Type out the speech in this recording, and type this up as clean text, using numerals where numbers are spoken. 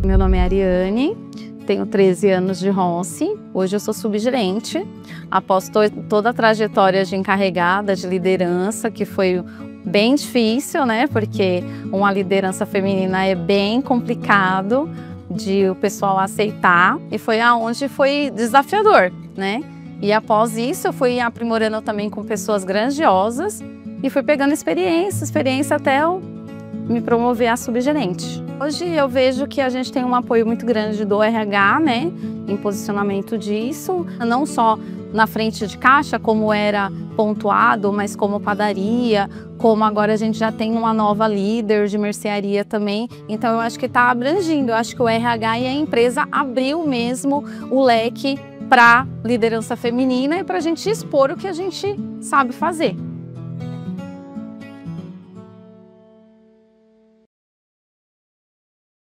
Meu nome é Ariane, tenho 13 anos de Ronce, hoje eu sou subgerente. Após toda a trajetória de encarregada, de liderança, que foi bem difícil, né? Porque uma liderança feminina é bem complicado de o pessoal aceitar, e foi aonde foi desafiador, né? E após isso eu fui aprimorando também com pessoas grandiosas e fui pegando experiência até eu me promover a subgerente. Hoje eu vejo que a gente tem um apoio muito grande do RH, né, em posicionamento disso, não só na frente de caixa, como era pontuado, mas como padaria, como agora a gente já tem uma nova líder de mercearia também. Então eu acho que está abrangindo, eu acho que o RH e a empresa abriu mesmo o leque para liderança feminina e para a gente expor o que a gente sabe fazer.